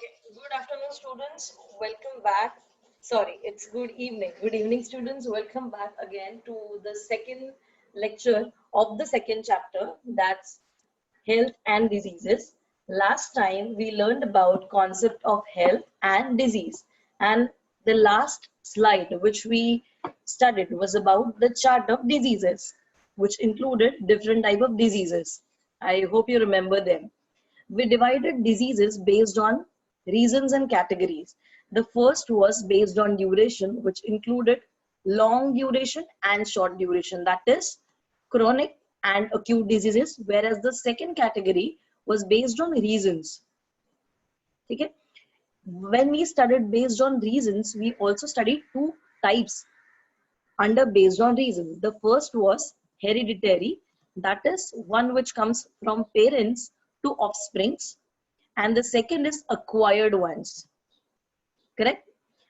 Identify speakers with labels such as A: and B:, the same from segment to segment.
A: Okay, good afternoon, students. Welcome back. Sorry, it's good evening. Good evening, students. Welcome back again to the second lecture of the second chapter, that's health and diseases. Last time we learned about concept of health and disease, and the last slide which we studied was about the chart of diseases, which included different type of diseases. I hope you remember them. We divided diseases based on reasons and categories. The first was based on duration, which included long duration and short duration, that is chronic and acute diseases, whereas the second category was based on reasons. Okay? When we studied based on reasons, we also studied two types under based on reasons. The first was hereditary, that is one which comes from parents to offsprings, and the second is acquired ones, correct?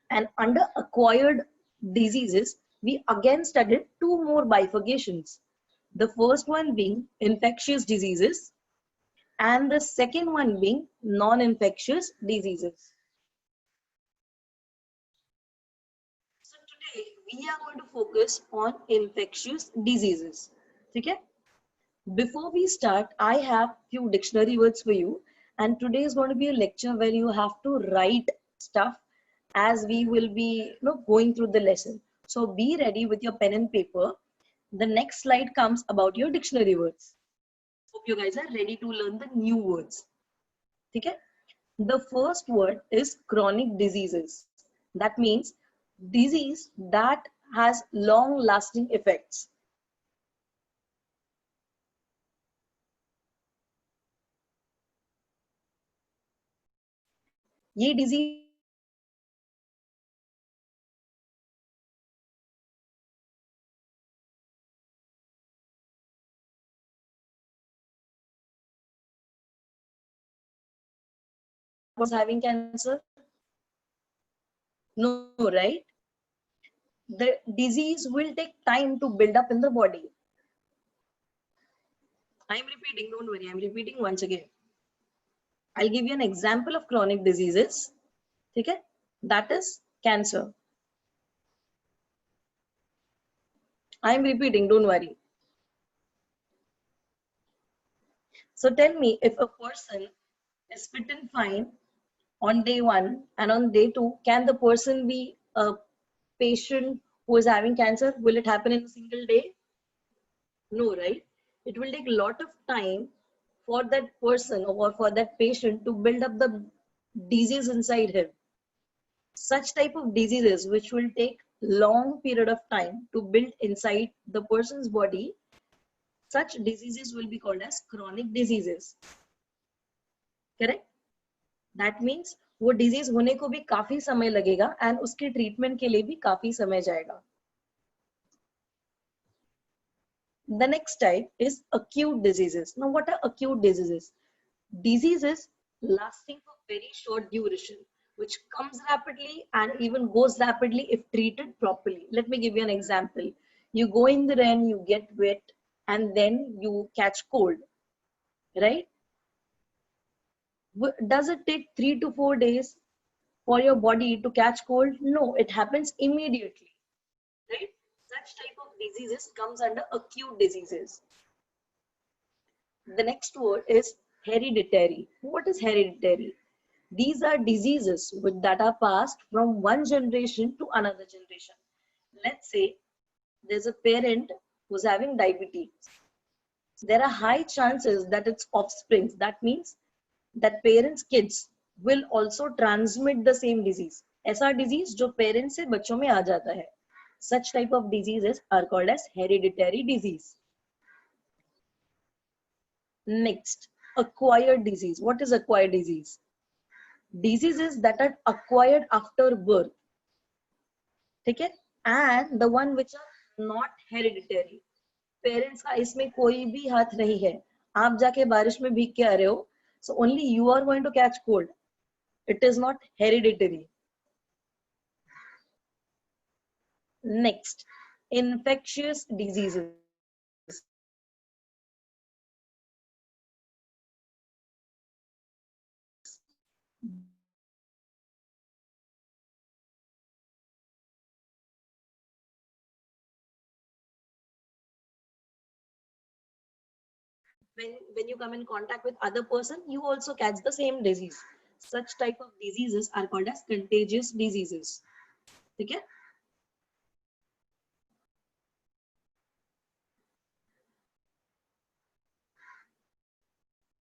A: And under acquired diseases, we again studied two more bifurcations. The first one being infectious diseases, and the second one being non-infectious diseases. So today we are going to focus on infectious diseases. Okay? Before we start, I have few dictionary words for you, and today is going to be a lecture where you have to write stuff as we will be going through the lesson. So be ready with your pen and paper. The next slide comes about your dictionary words. Hope you guys are ready to learn the new words. Okay? The first word is chronic diseases. That means disease that has long lasting effects. ये disease was having cancer? No, right? The disease will take time to build up in the body. I'm repeating, don't worry, I'm repeating once again. I'll give you an example of chronic diseases. Okay? That is cancer. I'm repeating, don't worry. So tell me, if a person is fit and fine on day one and on day two, can the person be a patient who is having cancer? Will it happen in a single day? No, right? It will take a lot of time for that person or for that patient to build up the disease inside him. Such type of diseases which will take long period of time to build inside the person's body, such diseases will be called as chronic diseases. Correct? That means वो disease होने को भी काफी समय लगेगा and उसके treatment के लिए भी काफी समय जाएगा. The next type is acute diseases. Now, what are acute diseases? Diseases lasting for very short duration, which comes rapidly and even goes rapidly if treated properly. Let me give you an example. You go in the rain, you get wet, and then you catch cold, right? Does it take 3 to 4 days for your body to catch cold? No, it happens immediately, right? Such type of diseases comes under acute diseases. The next word is hereditary. What is hereditary? These are diseases that are passed from one generation to another generation. Let's say there's a parent who's having diabetes. There are high chances that its offsprings, that means that parents' kids will also transmit the same disease. ऐसा disease जो parents से बच्चों में आ जाता है. Such type of diseases are called as hereditary disease. Next, acquired disease. What is acquired disease? Diseases that are acquired after birth. ठीक है? And the one which are not hereditary. Parents का इसमें कोई भी हाथ नहीं है. आप जाके बारिश में भीग के आ रहे हो. So only you are going to catch cold. It is not hereditary. Next, infectious diseases. when you come in contact with other person, you also catch the same disease. Such type of diseases are called as contagious diseases. Okay?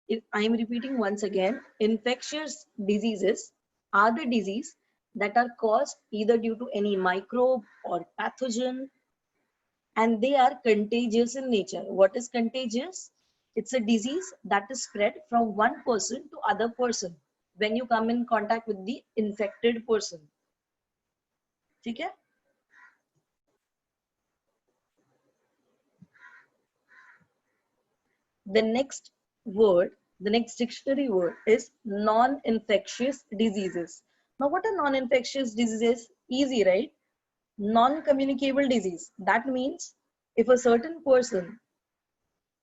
A: If I am repeating once again, infectious diseases are the disease that are caused either due to any microbe or pathogen, and they are contagious in nature. What is contagious? It's a disease that is spread from one person to other person when you come in contact with the infected person. Okay? The next word, the next dictionary word is non-infectious diseases. Now, what are non-infectious diseases? Easy, right? Non-communicable disease. That means if a certain person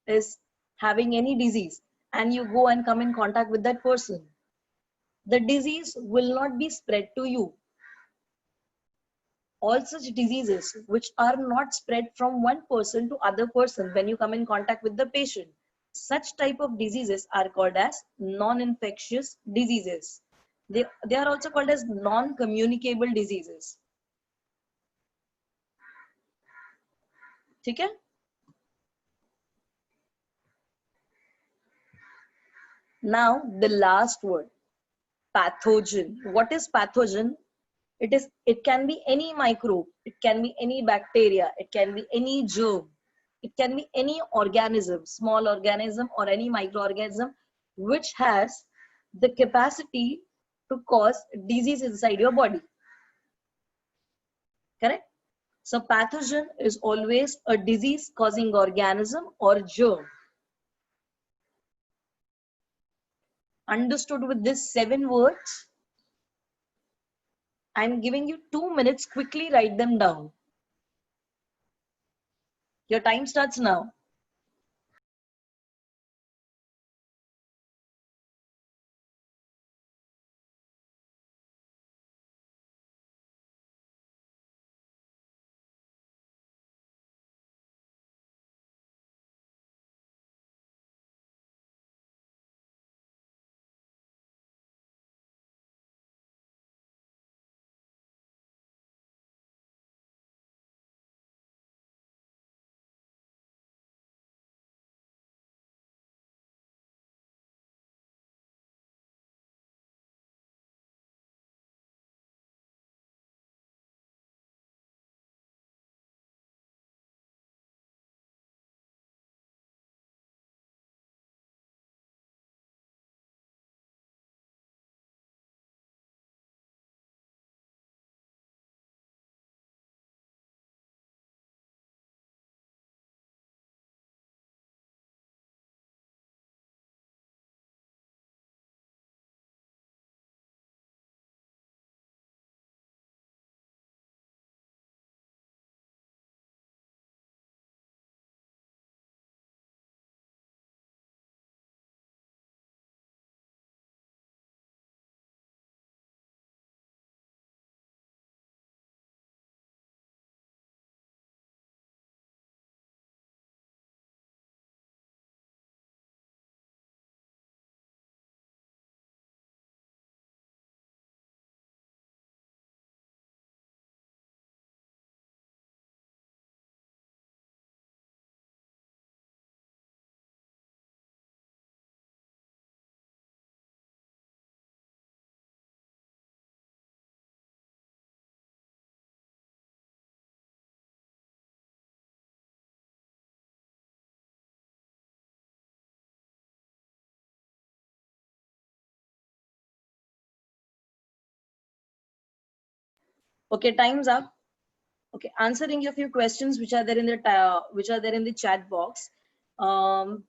A: is having any disease and you go and come in contact with that person, the disease will not be spread to you. All such diseases which are not spread from one person to other person when you come in contact with the patient, such type of diseases are called as non-infectious diseases. They are also called as non-communicable diseases. Okay? Now the last word, pathogen. What is pathogen? It can be any microbe, it can be any bacteria, it can be any germ, it can be any organism, small organism or any microorganism which has the capacity to cause disease inside your body. Correct? So pathogen is always a disease causing organism or germ. Understood with this 7 words? I'm giving you 2 minutes, quickly write them down. Your time starts now. Okay, time's up. Okay, answering a few questions which are there in the chat box. Um,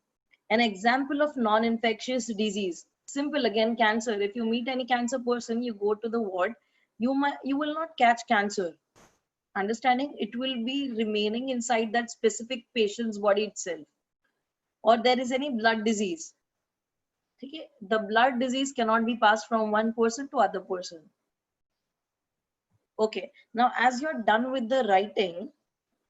A: an example of non-infectious disease. Simple again, cancer. If you meet any cancer person, you go to the ward. You will not catch cancer. Understanding? It will be remaining inside that specific patient's body itself. Or there is any blood disease. Okay, the blood disease cannot be passed from one person to other person. Okay, now as you're done with the writing,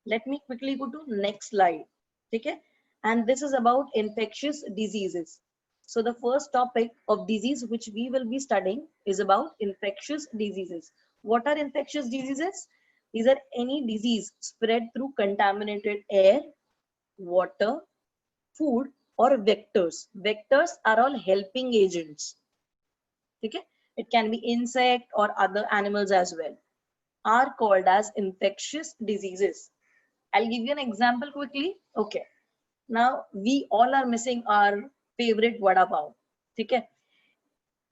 A: let me quickly go to next slide. Okay, and this is about infectious diseases. So the first topic of disease which we will be studying is about infectious diseases. What are infectious diseases? These are any disease spread through contaminated air, water, food, or vectors. Vectors are all helping agents. Okay? It can be insect or other animals as well. Are called as infectious diseases. I'll give you an example quickly. Okay. Now we all are missing our favorite vada pav. Okay.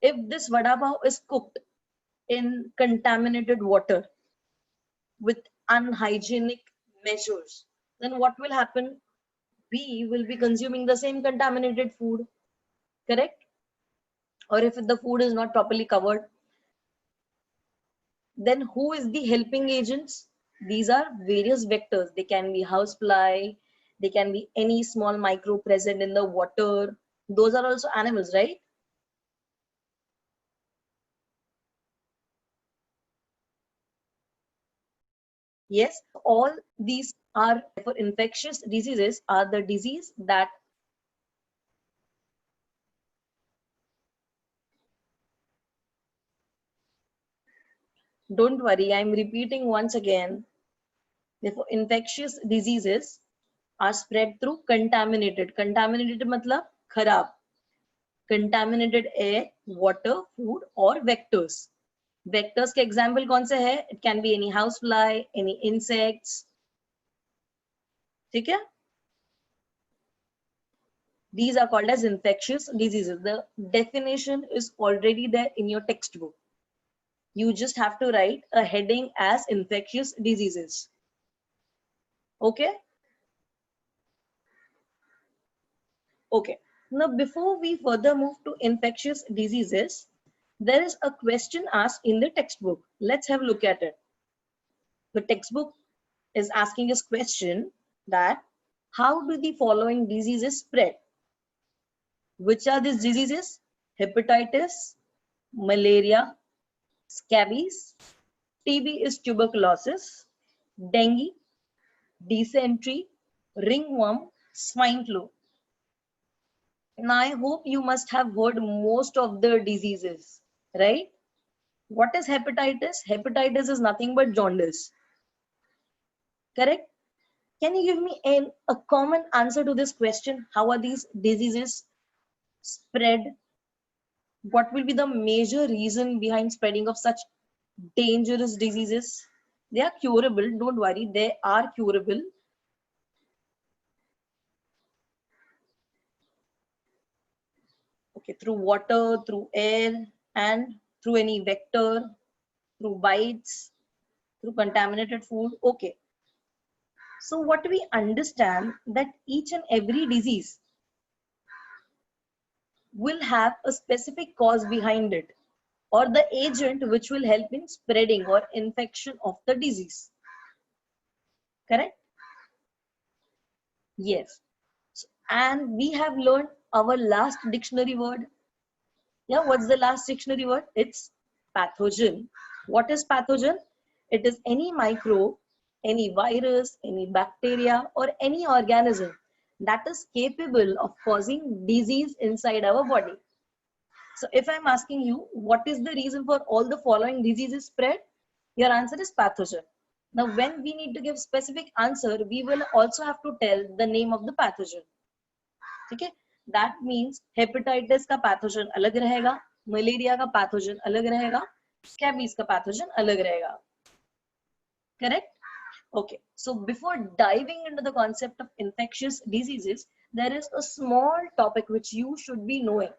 A: If this vada pav is cooked in contaminated water with unhygienic measures, then what will happen? We will be consuming the same contaminated food, correct? Or if the food is not properly covered, then who is the helping agents? These are various vectors. They can be housefly, they can be any small microbe present in the water. Those are also animals, right? Yes, all these are for infectious diseases are the disease that don't worry, I'm repeating once again. Therefore, infectious diseases are spread through contaminated. Contaminated matlab kharab. Contaminated air, water, food or vectors. Vectors के example कौन से है? It can be any housefly, any insects. ठीक है? These are called as infectious diseases. The definition is already there in your textbook. You just have to write a heading as infectious diseases. Okay? Okay. Now, before we further move to infectious diseases, there is a question asked in the textbook. Let's have a look at it. The textbook is asking this question that how do the following diseases spread? Which are these diseases? Hepatitis, malaria, scabies, TB is tuberculosis, dengue, dysentery, ringworm, swine flu. Now, I hope you must have heard most of the diseases, right? What is hepatitis? Hepatitis is nothing but jaundice. Correct? Can you give me a common answer to this question? How are these diseases spread? What will be the major reason behind spreading of such dangerous diseases? They are curable. Don't worry. They are curable. Okay, through water, through air, and through any vector, through bites, through contaminated food. Okay. So what we understand that each and every disease will have a specific cause behind it or the agent which will help in spreading or infection of the disease. Correct? Yes. And we have learned our last dictionary word. Yeah, what's the last dictionary word? It's pathogen. What is pathogen? It is any microbe, any virus, any bacteria, or any organism that is capable of causing disease inside our body. So if I'm asking you, what is the reason for all the following diseases spread? Your answer is pathogen. Now, when we need to give specific answer, we will also have to tell the name of the pathogen. Okay? That means hepatitis का pathogen अलग रहेगा, malaria का pathogen अलग रहेगा, scabies का pathogen अलग रहेगा. Correct? Okay. So before diving into the concept of infectious diseases, there is a small topic which you should be knowing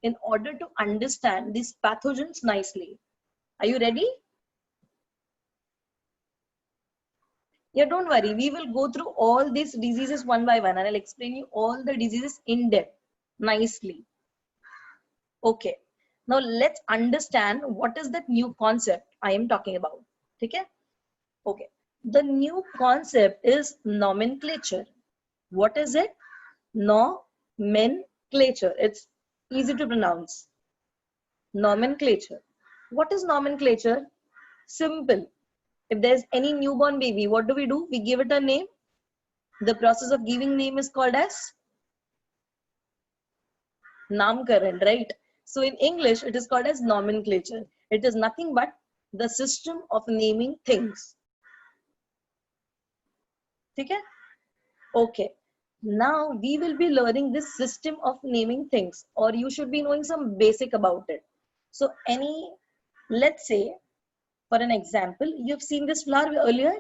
A: in order to understand these pathogens nicely. Are you ready? Yeah, don't worry. We will go through all these diseases one by one and I'll explain you all the diseases in depth nicely. Okay. Now let's understand what is that new concept I am talking about. Okay? Okay. The new concept is nomenclature. What is it? Nomenclature. It's easy to pronounce. Nomenclature. What is nomenclature? Simple. If there's any newborn baby, what do? We give it a name. The process of giving name is called as namkaran, right? So in English, it is called as nomenclature. It is nothing but the system of naming things. Okay? Okay. Now we will be learning this system of naming things, or you should be knowing some basic about it. So let's say, for an example, you've seen this flower earlier,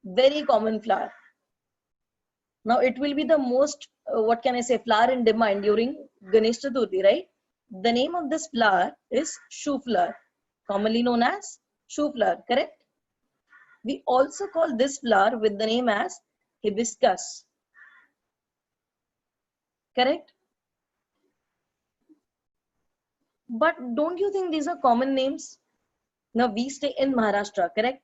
A: very common flower. Now it will be the most, what can I say, flower in demand during Ganesh Chaturthi, right? The name of this flower is shoe flower, commonly known as shoe flower, correct? We also call this flower with the name as hibiscus, correct? But don't you think these are common names? Now we stay in Maharashtra, correct?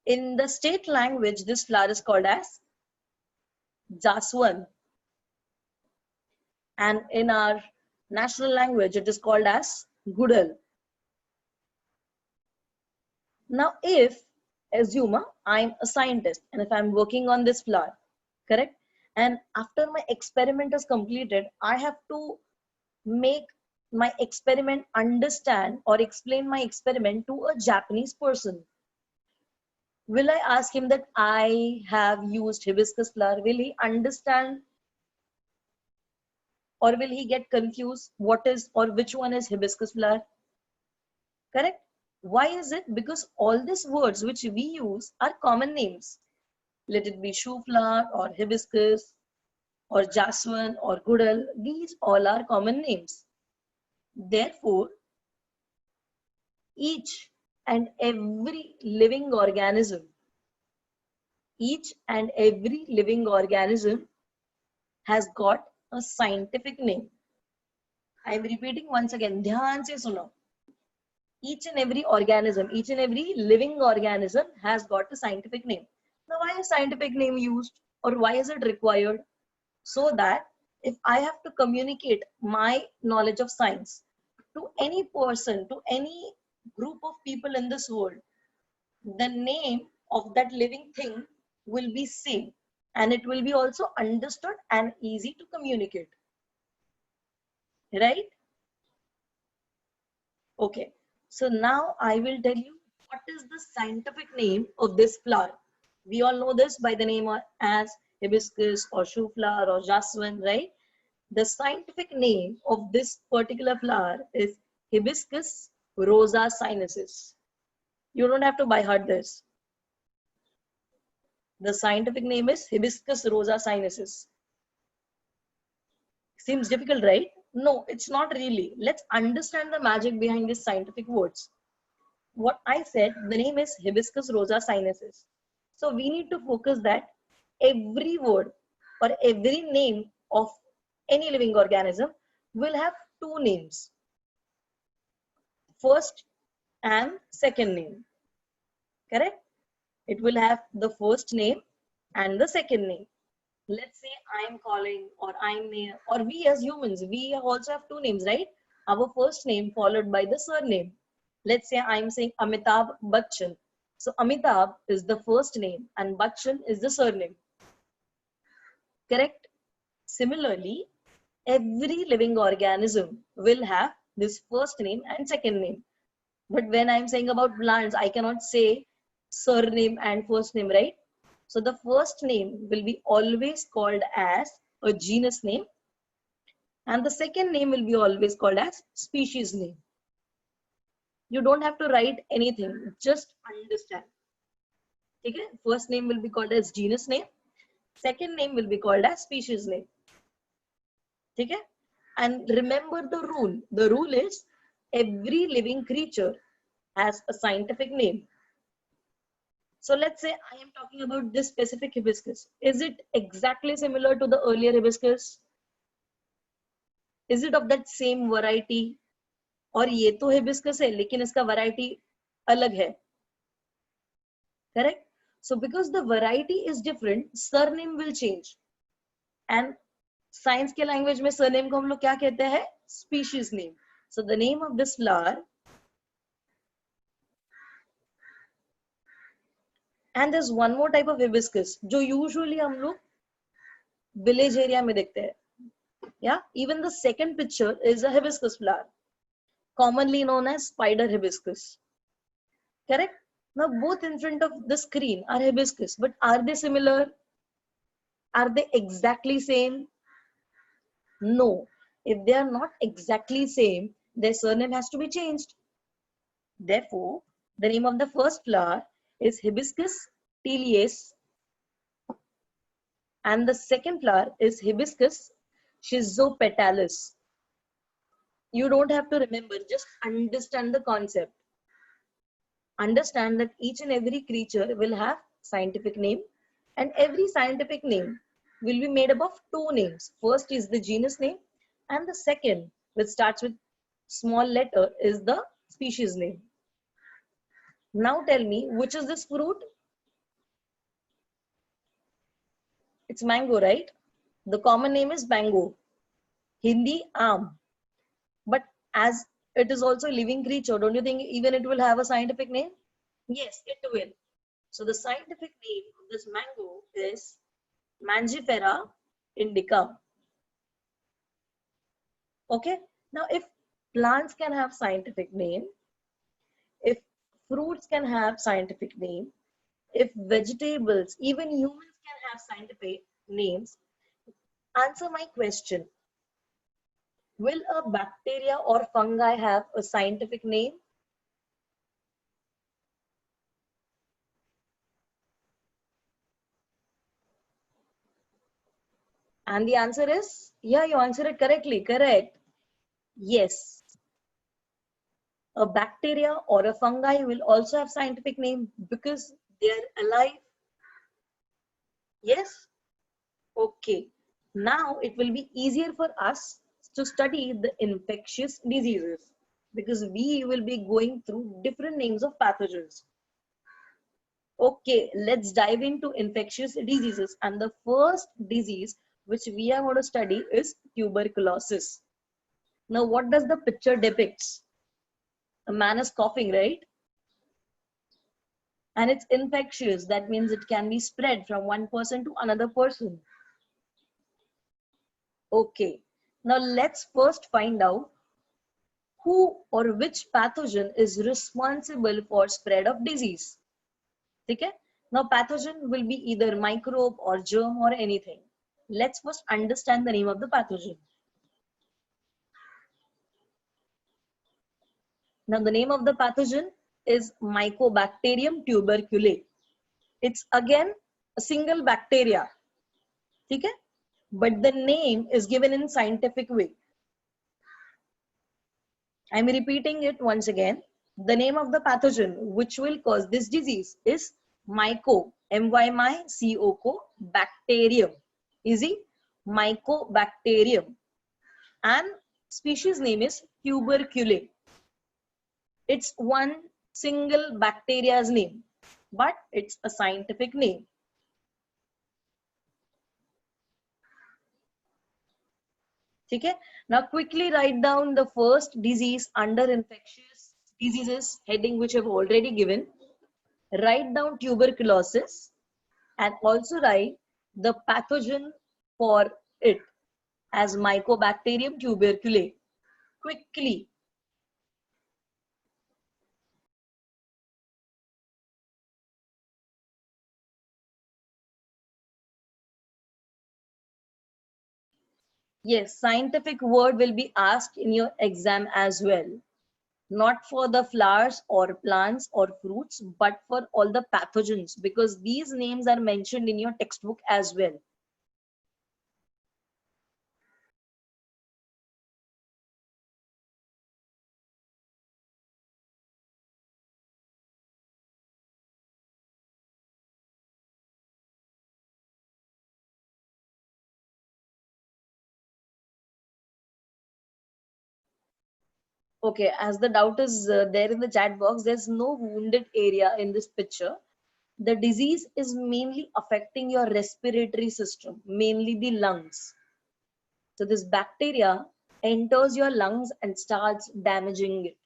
A: In the state language, this flower is called as jaswan, and in our national language, it is called as gudal. Now, if assume I'm a scientist and if I'm working on this flower, correct? And after my experiment is completed, I have to make my experiment understand or explain my experiment to a Japanese person. Will I ask him that I have used hibiscus flower? Will he understand, or will he get confused what is or which one is hibiscus flower? Correct? Why is it? Because all these words which we use are common names. Let it be shoe flower or hibiscus or jaswan or gudal. These all are common names. Therefore, each and every living organism, each and every living organism has got a scientific name. I am repeating once again. ध्यान से सुनो. Each and every organism, each and every living organism has got a scientific name. Now, why is scientific name used, or why is it required? So that if I have to communicate my knowledge of science to any person, to any group of people in this world, the name of that living thing will be same, and it will be also understood and easy to communicate. Right? Okay. So now I will tell you what is the scientific name of this flower. We all know this by the name as hibiscus or shoe flower or jasmine, right? The scientific name of this particular flower is Hibiscus rosa sinensis. You don't have to by heart this. The scientific name is Hibiscus rosa sinensis. Seems difficult, right? No, it's not really. Let's understand the magic behind these scientific words. What I said, the name is Hibiscus rosa sinensis. So we need to focus that every word or every name of any living organism will have two names. First and second name. Correct? It will have the first name and the second name. Let's say I'm calling, or or we as humans, we also have two names, right? Our first name followed by the surname. Let's say I'm saying Amitabh Bachchan. So Amitabh is the first name and Bachchan is the surname. Correct? Similarly, every living organism will have this first name and second name. But when I'm saying about plants, I cannot say surname and first name, right? So the first name will be always called as a genus name, and the second name will be always called as species name. You don't have to write anything, just understand. Okay? First name will be called as genus name, second name will be called as species name. Okay? And remember the rule. The rule is every living creature has a scientific name. So let's say I am talking about this specific hibiscus. Is it exactly similar to the earlier hibiscus? Is it of that same variety? और ये तो hibiscus है, लेकिन इसका variety अलग है. Correct? So because the variety is different, surname will change. And science के language में surname को हम लोग क्या कहते हैं? Species name. So the name of this flower And there's one more type of hibiscus जो usually हम लोग village area में देखते हैं. Yeah, even the second picture is a hibiscus flower, commonly known as spider hibiscus. Correct? Now both in front of the screen are hibiscus, but are they similar? Are they exactly same? No. If they are not exactly same, their surname has to be changed. Therefore, the name of the first flower is Hibiscus tilias, and the second flower is Hibiscus schizopetalis. You don't have to remember, just understand the concept. Understand that each and every creature will have scientific name, and every scientific name will be made up of two names. First is the genus name, and the second, which starts with small letter, is the species name. Now tell me, which is this fruit? It's mango, right? The common name is mango. Hindi, aam. But as it is also a living creature, don't you think even it will have a scientific name? Yes, it will. So the scientific name of this mango is Mangifera indica. Okay. Now, if plants can have scientific name, if fruits can have scientific name, if vegetables, even humans can have scientific names, answer my question. Will a bacteria or fungi have a scientific name? And the answer is, yeah, you answered it correctly. Correct. Yes. A bacteria or a fungi will also have scientific name because they are alive. Yes. Okay. Now it will be easier for us to study the infectious diseases because we will be going through different names of pathogens. Okay, let's dive into infectious diseases. And the first disease which we are going to study is tuberculosis. Now, what does the picture depicts? A man is coughing, right? And it's infectious. That means it can be spread from one person to another person. Okay. Now, let's first find out who or which pathogen is responsible for spread of disease. Okay? Now, pathogen will be either microbe or germ or anything. Let's first understand the name of the pathogen. Now, the name of the pathogen is Mycobacterium tuberculosis. It's again a single bacteria. Okay? But the name is given in scientific way. I'm repeating it once again. The name of the pathogen which will cause this disease is M-Y-M-Y-C-O-C-O, bacterium. Easy? Mycobacterium. And species name is tuberculosis. It's one single bacteria's name, but it's a scientific name. Okay? Now quickly write down the first disease under infectious diseases heading which I've already given. Write down tuberculosis and also write the pathogen for it as Mycobacterium tuberculosis. Quickly. Yes, scientific word will be asked in your exam as well. Not for the flowers or plants or fruits, but for all the pathogens because these names are mentioned in your textbook as well. Okay, as the doubt is there in the chat box, there's no wounded area in this picture. The disease is mainly affecting your respiratory system, mainly the lungs. So this bacteria enters your lungs and starts damaging it.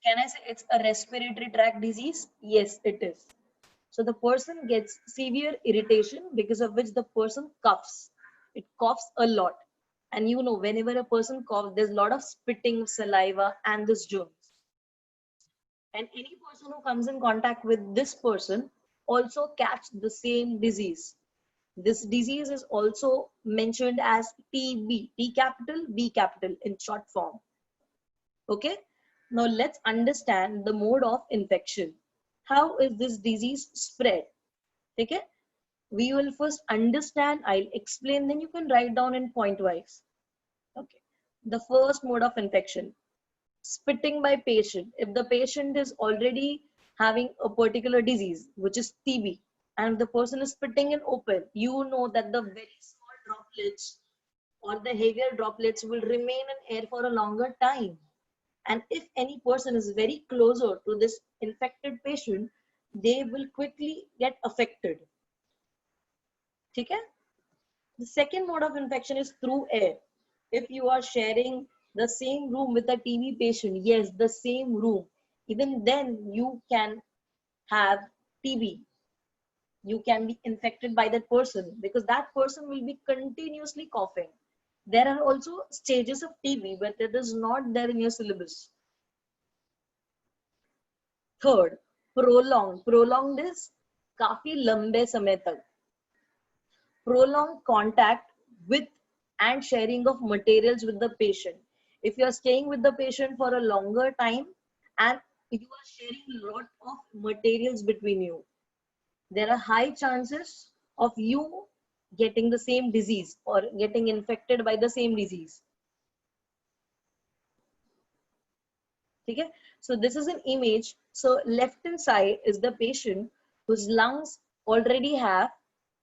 A: Can I say it's a respiratory tract disease? Yes, it is. So the person gets severe irritation because of which the person coughs. It coughs a lot. And you know, whenever a person coughs, there's a lot of spitting, saliva, and this germs. And any person who comes in contact with this person also catch the same disease. This disease is also mentioned as TB, T capital, B capital in short form. Okay. Now let's understand the mode of infection. How is this disease spread? Okay. We will first understand, I'll explain, then you can write down in point wise. Okay. The first mode of infection, spitting by patient. If the patient is already having a particular disease, which is TB, and the person is spitting in open, you know that the very small droplets or the heavier droplets will remain in air for a longer time. And if any person is very closer to this infected patient, they will quickly get affected. Okay? The second mode of infection is through air. If you are sharing the same room with a TB patient, yes, the same room, even then you can have TB. You can be infected by that person because that person will be continuously coughing. There are also stages of TB, but it is not there in your syllabus. Third, prolonged. Prolonged is काफी लंबे समय तक. Prolonged contact with and sharing of materials with the patient. If you are staying with the patient for a longer time and you are sharing a lot of materials between you, there are high chances of you getting the same disease or getting infected by the same disease. Okay? So this is an image. So left hand side is the patient whose lungs already have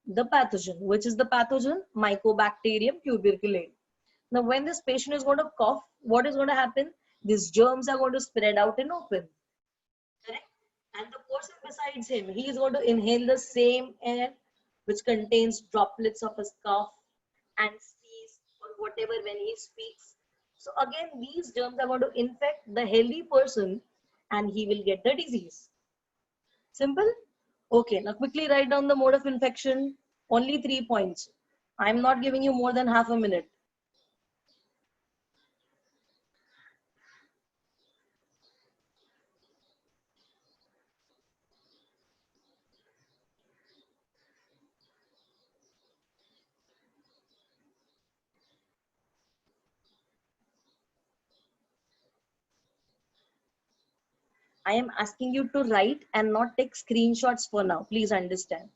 A: the pathogen. Which is the pathogen? Mycobacterium tuberculum. Now when this patient is going to cough, what is going to happen? These germs are going to spread out in open. Correct? And the person besides him, he is going to inhale the same air which contains droplets of his cough and sneeze or whatever when he speaks. So again, these germs are going to infect the healthy person and he will get the disease. Simple? Okay, now quickly write down the mode of infection. Only 3 points. I'm not giving you more than half a minute. I am asking you to write and not take screenshots for now. Please understand.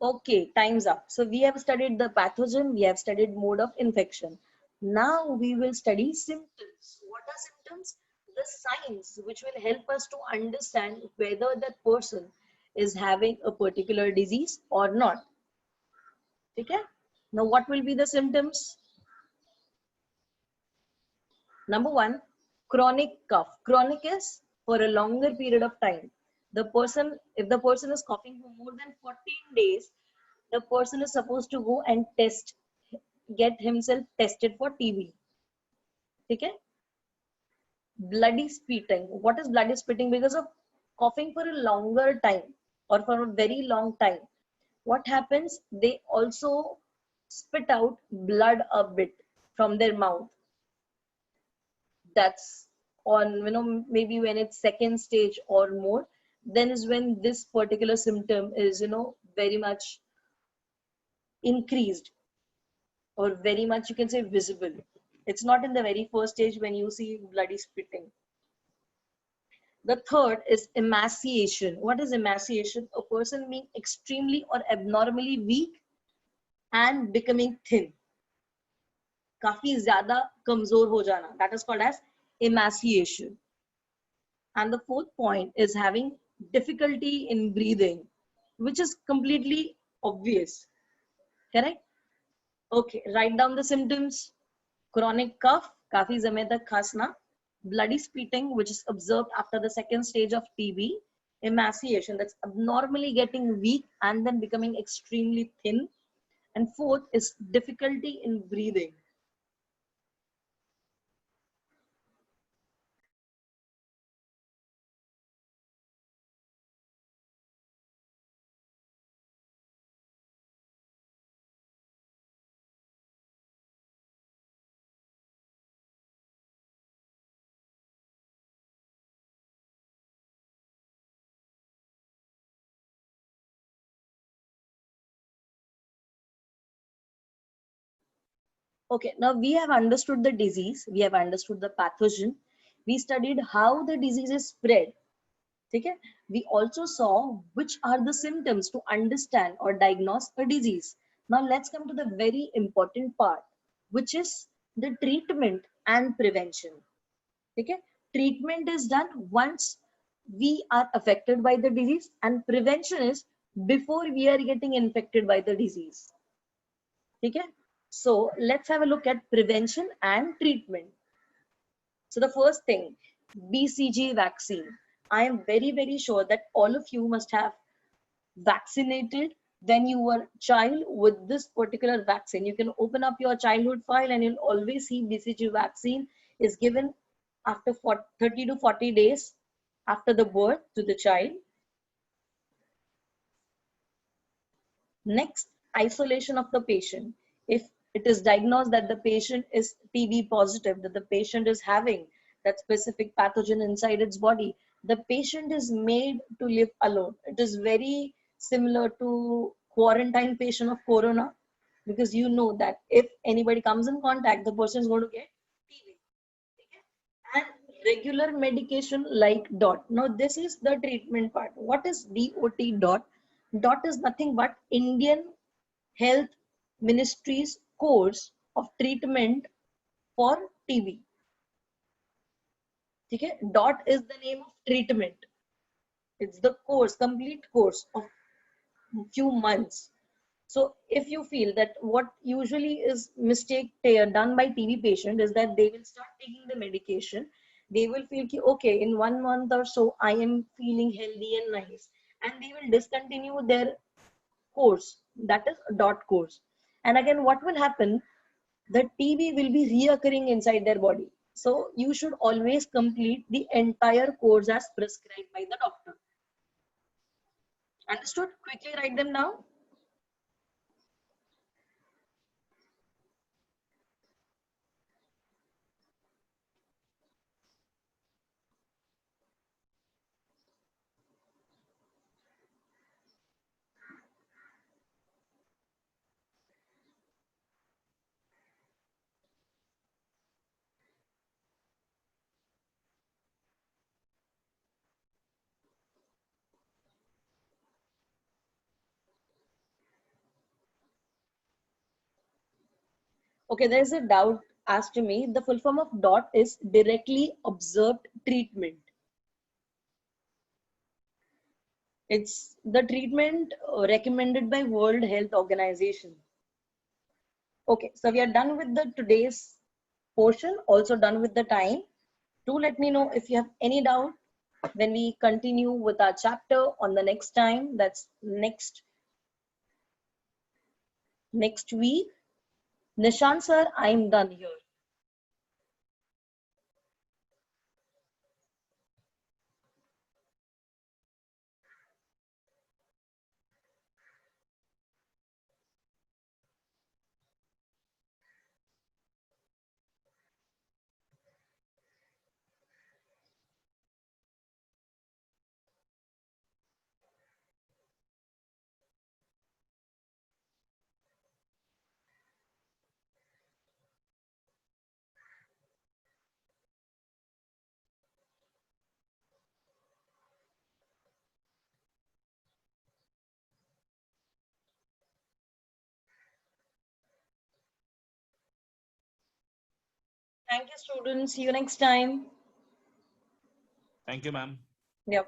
A: Okay, time's up. So we have studied the pathogen, we have studied mode of infection. Now we will study symptoms. What are symptoms? The signs which will help us to understand whether that person is having a particular disease or not. Okay? Now what will be the symptoms? Number one, chronic cough. Chronic is for a longer period of time. The person, if the person is coughing for more than 14 days, the person is supposed to go and get himself tested for TB. Okay? Bloody spitting. What is bloody spitting? Because of coughing for a longer time or for a very long time. What happens? They also spit out blood a bit from their mouth. That's on, maybe when it's second stage or more, then is when this particular symptom is, very much increased or very much, you can say, visible. It's not in the very first stage when you see bloody spitting. The third is emaciation. What is emaciation? A person being extremely or abnormally weak and becoming thin. काफी ज़्यादा कमजोर हो जाना. That is called as emaciation. And the fourth point is having difficulty in breathing, which is completely obvious. Correct? Okay, write down the symptoms. Chronic cough, काफी समय तक खांसना, bloody spitting, which is observed after the second stage of TB, emaciation, that's abnormally getting weak and then becoming extremely thin, and fourth is difficulty in breathing. Okay, now we have understood the disease, we have understood the pathogen, we studied how the disease is spread. Okay? We also saw which are the symptoms to understand or diagnose a disease. Now let's come to the very important part, which is the treatment and prevention. Okay? Treatment is done once we are affected by the disease, and prevention is before we are getting infected by the disease. Okay? So let's have a look at prevention and treatment. So the first thing, BCG vaccine. I am very, very sure that all of you must have vaccinated when you were child with this particular vaccine. You can open up your childhood file and you'll always see BCG vaccine is given after 30 to 40 days after the birth to the child. Next, isolation of the patient. If it is diagnosed that the patient is TB positive, that the patient is having that specific pathogen inside its body, the patient is made to live alone. It is very similar to quarantine patient of corona, because you know that if anybody comes in contact, the person is going to get TB. And regular medication like DOT. Now this is the treatment part. What is DOT dot? DOT is nothing but Indian Health Ministry's course of treatment for TB. Okay? DOT is the name of treatment. It's the course, complete course of few months. So if you feel that what usually is mistake done by TB patient is that they will start taking the medication, they will feel ki, okay, in 1 month or so I am feeling healthy and nice, and they will discontinue their course, that is DOT course. And again, what will happen? The TB will be reoccurring inside their body. So you should always complete the entire course as prescribed by the doctor. Understood? Quickly write them down. Okay, there is a doubt asked to me. The full form of DOT is directly observed treatment. It's the treatment recommended by World Health Organization. Okay, so we are done with the today's portion, also done with the time. Do let me know if you have any doubt when we continue with our chapter on the next time. That's next week. Nishant sir, I'm done here. Thank you, students. See you next time.
B: Thank you, ma'am.
A: Yep.